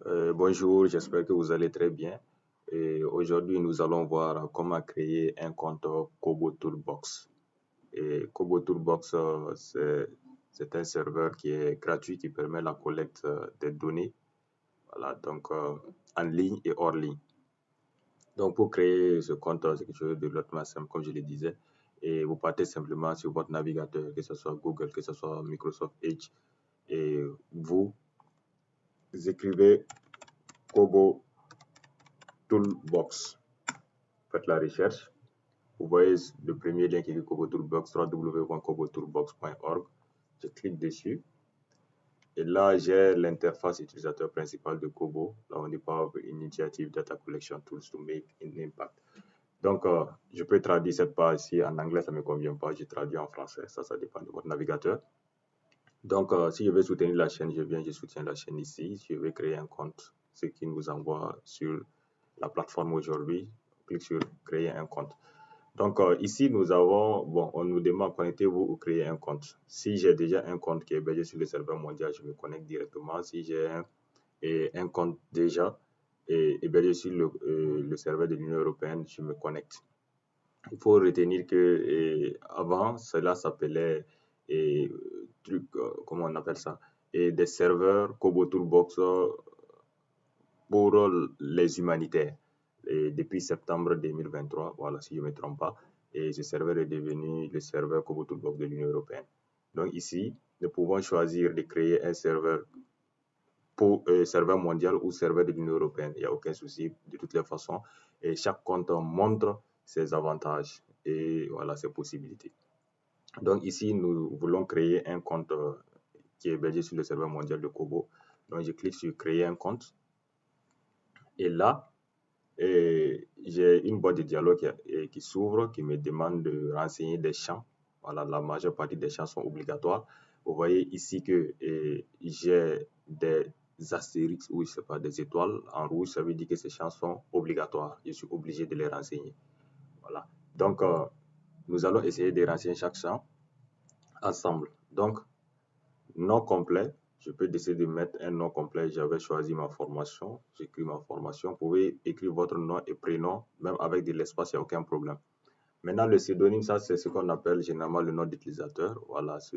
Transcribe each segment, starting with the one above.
Bonjour, j'espère que vous allez très bien. Et aujourd'hui, nous allons voir comment créer un compte Kobo Toolbox. Et Kobo Toolbox, c'est un serveur qui est gratuit qui permet la collecte des données, voilà, donc en ligne et hors ligne. Donc, pour créer ce compte, c'est quelque chose de relativement simple, comme je le disais. Et vous partez simplement sur votre navigateur, que ce soit Google, que ce soit Microsoft Edge, et vous écrivez Kobo Toolbox. Faites la recherche. Vous voyez le premier lien qui est Kobo Toolbox, www.kobotoolbox.org. Je clique dessus. Et là, j'ai l'interface utilisateur principale de Kobo. Là, on dit Power Initiative Data Collection Tools to Make an Impact. Donc, je peux traduire cette page ici. En anglais, ça ne me convient pas. Je traduis en français. Ça dépend de votre navigateur. Donc, si je veux soutenir la chaîne, je soutiens la chaîne ici. Je vais créer un compte, ce qui nous envoie sur la plateforme aujourd'hui. Clique sur créer un compte. Donc, ici, nous avons, on nous demande connectez-vous ou créer un compte. Si j'ai déjà un compte qui est hébergé sur le serveur mondial, je me connecte directement. Si j'ai un compte déjà hébergé sur le serveur de l'Union européenne, je me connecte. Il faut retenir que avant, cela s'appelait comment on appelle ça, et des serveurs Kobo Toolbox pour les humanitaires. Et depuis septembre 2023, voilà, si je ne me trompe pas, et ce serveur est devenu le serveur Kobo Toolbox de l'Union européenne. Donc ici, nous pouvons choisir de créer un serveur pour serveur mondial ou serveur de l'Union européenne. Il n'y a aucun souci de toutes les façons. Et chaque compte montre ses avantages et voilà ses possibilités. Donc ici, nous voulons créer un compte qui est hébergé sur le serveur mondial de Kobo. Donc je clique sur créer un compte. Et là, j'ai une boîte de dialogue qui s'ouvre, qui me demande de renseigner des champs. Voilà, la majeure partie des champs sont obligatoires. Vous voyez ici que j'ai des astérix ou je sais pas, des étoiles en rouge, ça veut dire que ces champs sont obligatoires. Je suis obligé de les renseigner. Voilà. Donc, nous allons essayer de renseigner chaque champ ensemble. Donc, nom complet, je peux décider de mettre un nom complet. J'avais choisi ma formation. J'écris ma formation. Vous pouvez écrire votre nom et prénom, même avec de l'espace, il n'y a aucun problème. Maintenant, le pseudonyme, ça, c'est ce qu'on appelle généralement le nom d'utilisateur. Voilà, ce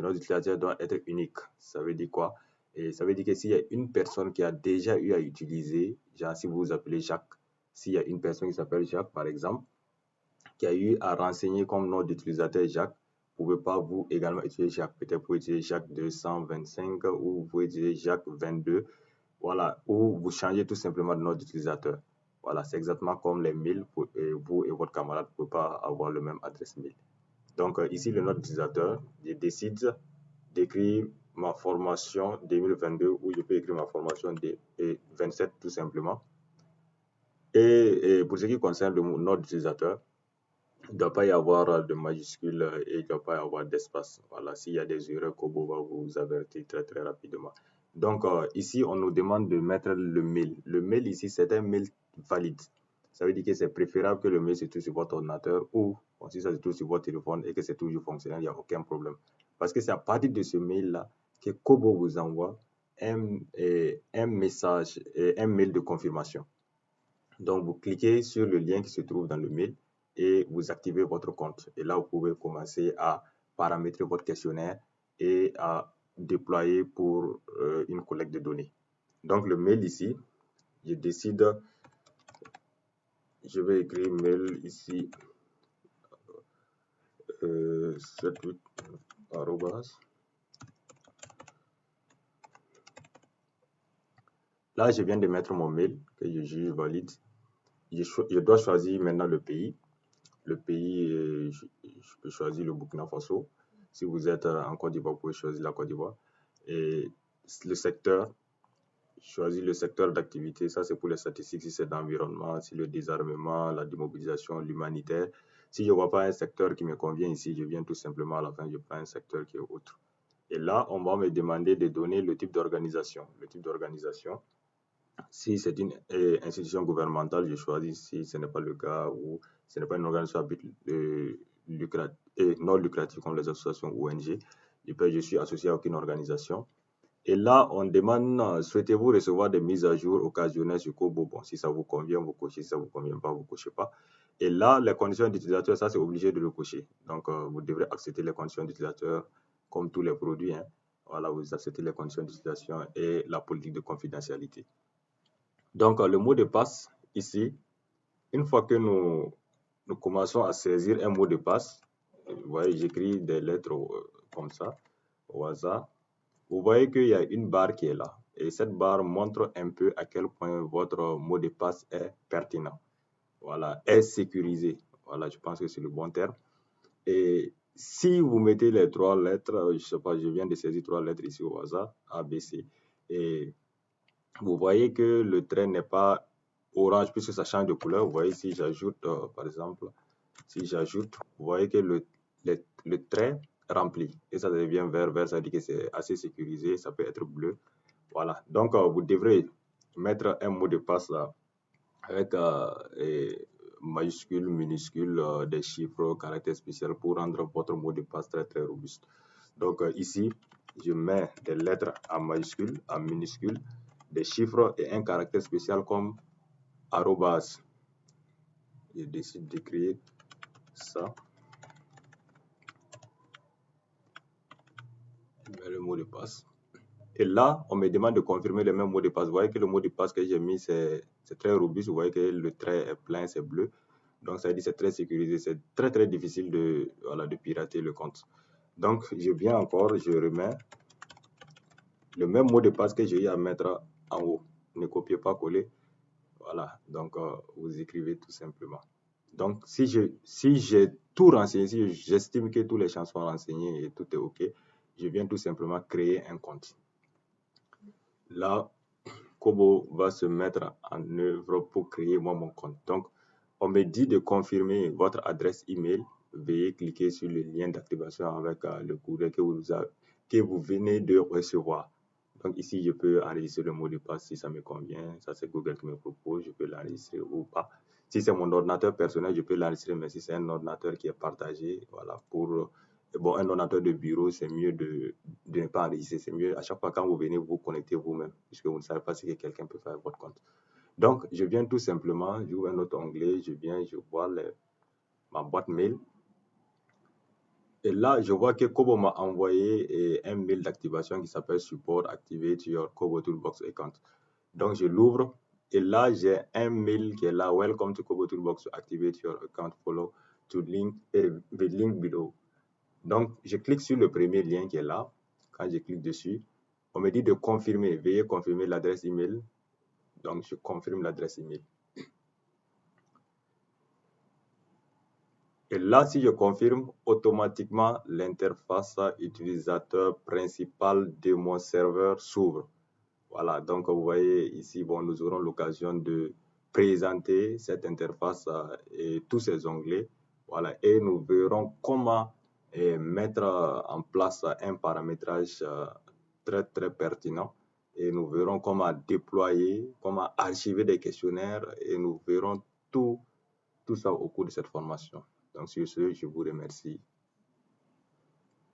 nom d'utilisateur doit être unique. Ça veut dire quoi? Et ça veut dire que s'il y a une personne qui a déjà eu à utiliser, genre si vous vous appelez Jacques, s'il y a une personne qui s'appelle Jacques, par exemple, qui a eu à renseigner comme nom d'utilisateur Jacques, vous ne pouvez pas vous également utiliser Jacques. Peut-être vous utiliser Jacques 225 ou vous pouvez utiliser Jacques 22. Voilà, ou vous changez tout simplement de nom d'utilisateur. Voilà, c'est exactement comme les mails. Vous et votre camarade ne pouvez pas avoir le même adresse mail. Donc, ici, le nom d'utilisateur, je décide d'écrire ma formation 2022 ou je peux écrire ma formation 27 tout simplement. Et pour ce qui concerne le nom d'utilisateur, il ne doit pas y avoir de majuscules et il ne doit pas y avoir d'espace. Voilà, s'il y a des erreurs, Kobo va vous avertir très très rapidement. Donc ici, on nous demande de mettre le mail. Le mail ici, c'est un mail valide. Ça veut dire que c'est préférable que le mail se trouve sur votre ordinateur ou si ça se trouve sur votre téléphone et que c'est toujours fonctionnel, il n'y a aucun problème. Parce que c'est à partir de ce mail-là que Kobo vous envoie un message, un mail de confirmation. Donc, vous cliquez sur le lien qui se trouve dans le mail et vous activez votre compte. Et là, vous pouvez commencer à paramétrer votre questionnaire et à déployer pour une collecte de données. Donc, le mail ici, je décide, je vais écrire mail ici, 78 arrobas. Là, je viens de mettre mon mail que je juge valide. Je dois choisir maintenant le pays. Le pays, je peux choisir le Burkina Faso. Si vous êtes en Côte d'Ivoire, vous pouvez choisir la Côte d'Ivoire. Et le secteur, choisir le secteur d'activité, ça c'est pour les statistiques, si c'est l'environnement, si le désarmement, la démobilisation, l'humanitaire. Si je ne vois pas un secteur qui me convient ici, je viens tout simplement à la fin, je prends un secteur qui est autre. Et là, on va me demander de donner le type d'organisation. Le type d'organisation, si c'est une institution gouvernementale, je choisis si ce n'est pas le cas ou ce n'est pas une organisation à but non lucratif comme les associations ONG. Je suis associé à aucune organisation. Et là, on demande, souhaitez-vous recevoir des mises à jour occasionnelles sur Kobo? Bon, si ça vous convient, vous cochez. Si ça ne vous convient pas, vous ne cochez pas. Et là, les conditions d'utilisateur, ça, c'est obligé de le cocher. Donc, vous devrez accepter les conditions d'utilisateur comme tous les produits, hein. Voilà, vous acceptez les conditions d'utilisation et la politique de confidentialité. Donc, le mot de passe, ici, une fois que nous commençons à saisir un mot de passe, vous voyez, j'écris des lettres comme ça, au hasard. Vous voyez qu'il y a une barre qui est là. Et cette barre montre un peu à quel point votre mot de passe est pertinent. Voilà, est sécurisé. Voilà, je pense que c'est le bon terme. Et si vous mettez les 3 lettres, je ne sais pas, je viens de saisir 3 lettres ici au hasard, A, B, C. Et vous voyez que le trait n'est pas orange puisque ça change de couleur. Vous voyez, si j'ajoute, par exemple, si j'ajoute, vous voyez que le trait remplit et ça devient vert. Vert, ça dit que c'est assez sécurisé. Ça peut être bleu. Voilà. Donc, vous devrez mettre un mot de passe là avec majuscules, minuscules, des chiffres, caractères spéciaux pour rendre votre mot de passe très, très robuste. Donc, ici, je mets des lettres en majuscules, en minuscules, des chiffres et un caractère spécial comme arrobas. Je décide d'écrire ça. Je mets le mot de passe. Et là, on me demande de confirmer le même mot de passe. Vous voyez que le mot de passe que j'ai mis, c'est très robuste. Vous voyez que le trait est plein, c'est bleu. Donc, ça dit c'est très sécurisé. C'est très, très difficile de pirater le compte. Donc, je viens encore, je remets le même mot de passe que j'ai eu à mettre en haut. Ne copiez pas, coller. Voilà. Donc, vous écrivez tout simplement. Donc, si j'ai tout renseigné, si j'estime que tous les champs sont renseignés et tout est OK, je viens tout simplement créer un compte. Là, Kobo va se mettre en œuvre pour créer moi mon compte. Donc, on me dit de confirmer votre adresse email. Veuillez cliquer sur le lien d'activation avec le courrier que vous venez de recevoir. Donc ici, je peux enregistrer le mot de passe si ça me convient. Ça, c'est Google qui me propose. Je peux l'enregistrer ou pas. Si c'est mon ordinateur personnel, je peux l'enregistrer. Mais si c'est un ordinateur qui est partagé, voilà, pour bon, un ordinateur de bureau, c'est mieux de ne pas enregistrer. C'est mieux à chaque fois quand vous venez, vous connectez vous-même, puisque vous ne savez pas ce que quelqu'un peut faire avec votre compte. Donc, je viens tout simplement, j'ouvre un autre onglet, je vois ma boîte mail. Et là, je vois que Kobo m'a envoyé un mail d'activation qui s'appelle Support Activate Your Kobo Toolbox Account. Donc, je l'ouvre et là, j'ai un mail qui est là. Welcome to Kobo Toolbox to activate your account. Follow to link the link below. Donc, je clique sur le premier lien qui est là. Quand je clique dessus, on me dit de confirmer. Veuillez confirmer l'adresse email. Donc, je confirme l'adresse email. Et là, si je confirme, automatiquement, l'interface utilisateur principal de mon serveur s'ouvre. Voilà, donc vous voyez ici, bon, nous aurons l'occasion de présenter cette interface et tous ces onglets. Voilà, et nous verrons comment mettre en place un paramétrage très, très pertinent. Et nous verrons comment déployer, comment archiver des questionnaires et nous verrons tout ça au cours de cette formation. Donc, sur ce, je vous remercie.